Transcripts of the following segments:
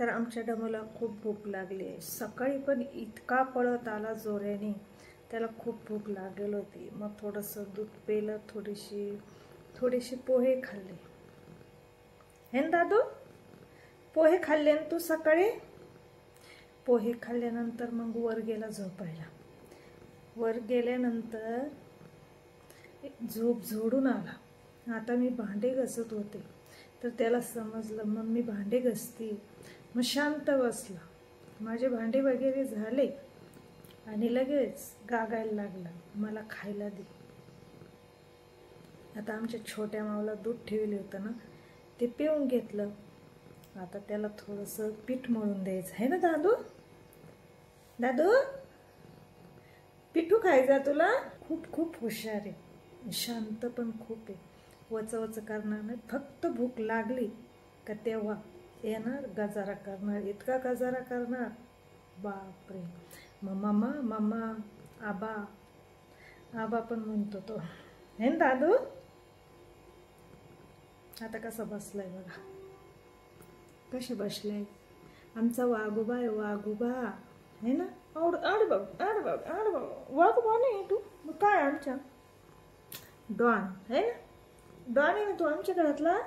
तर आमच्या डमूला खूप भूक लागली आहे। सकाळी पण इतका पळत आला जोराने, त्याला खूप भूक लागेल होती। मग थोडंसं दूध पिलं, थोडेसे पोहे खाल्ले। हे ना दादू, पोहे खाल्ले ना तू सकाळी? पोहे खाल्ल्यानंतर मग वर गेला झोपायला। वर गेल्यानंतर झोप झोडून आला। आता मी भांडे घासत होते, तर त्याला समजलं मम्मी भांडे घासते। मग शांत बसला, माझे भांडे वगैरे झाले आणि लगेच गागायला लागला, मला खायला दे। आता आमच्या छोट्या मावला दूध ठेवले होतं ना, ते पिऊन घेतलं। आता त्याला थोडंसं पीठ मळून द्यायचं आहे ना दादू? दादू, पिठू खायचा तुला? खूप हुशार आहे, शांत पण खूप आहे। वचवच करणार नाही, फक्त भूक लागली का तेव्हा येणार, गजारा करणार, इतका गजारा करणार बापरे। मम्मा मम्मा, आबा आबा पण म्हणतो तो, हे ना दादू? आता कसा बसलाय बघा, कसे बसले आमचा वाघोबा आहे, वाघोबा है ना? आड बघ वाघोबा नाही तू, मग काय आमच्या डॉन है ना? डॉन आहे ना तू आमच्या घरातला।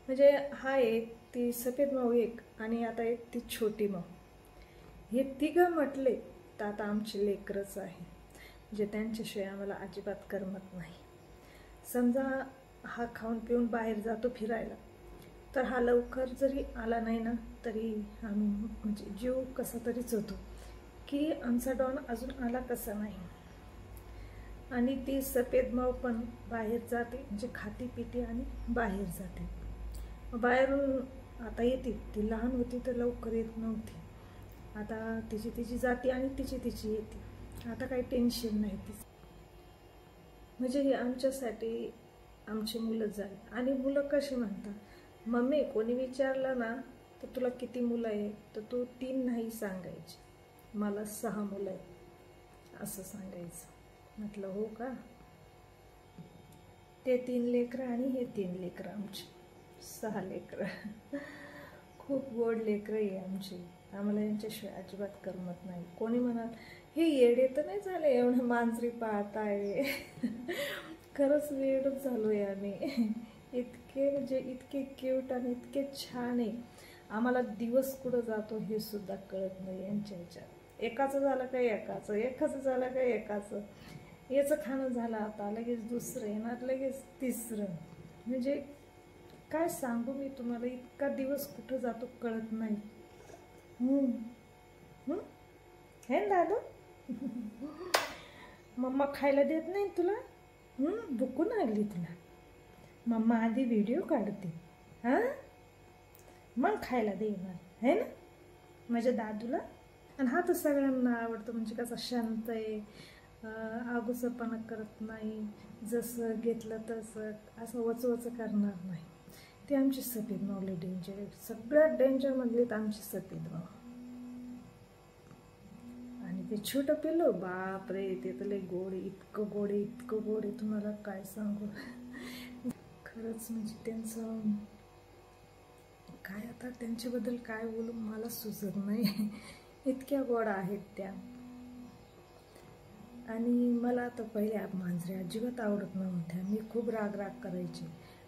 म्हणजे हा एक, ती सफेद माऊ एक, आणि आता एक ती छोटी माऊ, हे तिघं म्हटले तर आता आमचे लेकरच आहे, म्हणजे त्यांच्याशिवाय आम्हाला अजिबात करमत नाही। समजा हा खाऊन पिऊन बाहेर जातो फिरायला, तर हा लवकर जरी आला नाही ना, तरी आम्ही म्हणजे जीव कसा तरीच होतो की आमचा डॉन अजून आला कसा नाही। आणि ती सफेद माऊ पण बाहेर जाते, म्हणजे खाती पिते आणि बाहेर जाते। बाहेरून आता येते, ती लहान होती तर लवकर येत नव्हती, आता तिची जाते आणि तिची येते। आता काही टेन्शन नाही तिचं, म्हणजे हे आमच्यासाठी आमची मुलं जाईल। आणि मुलं कशी म्हणतात, मम्मी कोणी विचारलं ना तर तुला किती मुलं आहे, तर तू 3 नाही सांगायची, मला 6 मुलं आहे असं सांगायचं। म्हटलं हो का? ते 3 लेकरं आणि हे 3 लेकरं, आमची 6 लेकरं। खूप गोड लेकरं आहे आमची, आम्हाला यांच्याशिवाय अजिबात करमत नाही। कोणी म्हणाल हे येडे तर नाही झाले एवढं मांजरी पाहताय? खरंच वेडच झालोय आम्ही, इतके म्हणजे इतके क्यूट आणि इतके छान आहे। आम्हाला दिवस कुठं जातो हे सुद्धा कळत नाही यांच्या ह्याच्यात। एकाचं झालं का एकाचं झालं का एकाचं, याचं खाणं झालं आता लगेच दुसरं येणार, लगेच तिसरं, म्हणजे काय सांगू मी तुम्हाला, इतका दिवस कुठं जातो कळत नाही। हे ना दादू, मम्मा खायला देत नाही तुला? भुकून लागली तुला? मम्मा आधी व्हिडिओ काढते, हां मग खायला देणार है ना माझ्या दादूला। आणि हा तर सगळ्यांना आवडतो, म्हणजे कसा शांत आहे, आगुसपणा करत नाही, जसं घेतलं तसं असं वचवच करणार नाही। ते आमची सफेद माऊ लई डेंजर आहे, सगळ्यात डेंजर मधली तर आमची सफेद माऊ। आणि ते छोटं पिल्लू बापरे, ते तर लई गोड, इतकं गोड आहे तुम्हाला काय सांगू। खरंच म्हणजे त्यांचं काय, आता त्यांच्याबद्दल काय बोलू मला सुचत नाही, इतक्या गोड आहेत त्या। आणि मला आता पहिले मांजरे अजिबात आवडत नव्हत्या, मी खूप राग करायचे।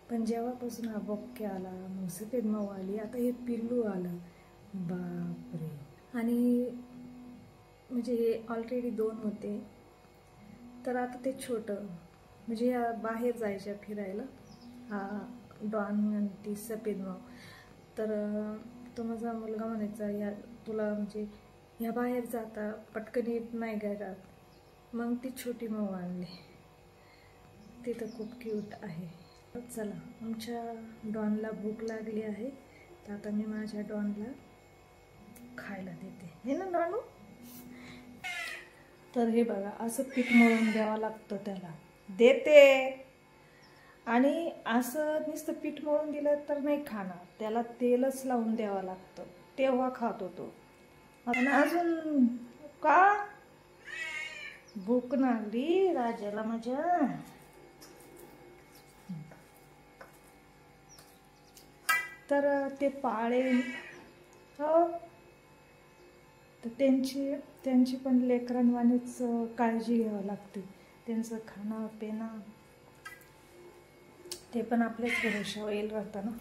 पण जेव्हापासून हा बॉक्के आला, मग सफेद माऊ आली, आता हे पिल्लू आलं, बापरे। आणि म्हणजे हे ऑलरेडी 2 होते, तर आता ते छोटं, म्हणजे या बाहेर जायच्या फिरायला, हा डॉन आणि ती सफेद माऊ। तर तो माझा मुलगा म्हणायचा, या तुला म्हणजे ह्या बाहेर जाता पटकन येत नाही घरात, मग ती छोटी माऊ आणली, ती तर खूप क्यूट आहे। चला, आमच्या डॉनला भूक लागली आहे, तर आता मी माझ्या डॉनला खायला देते, हे ना डॉनू? तर हे बघा, असं पीठ मळून द्यावं लागतं त्याला, देते। आणि असं नुसतं पीठ मळून दिलं तर नाही खाणार, त्याला तेलच लावून द्यावं लागतं, तेव्हा खातो तो। आणि अजून का भूक लागली राजाला माझ्या, तर ते पाळेल हो, तर त्यांची पण लेकरांवानीच काळजी घ्यावी लागते. त्यांचं खाणं पिणं ते पण आपल्याच भरोशावर येईल राहतं ना.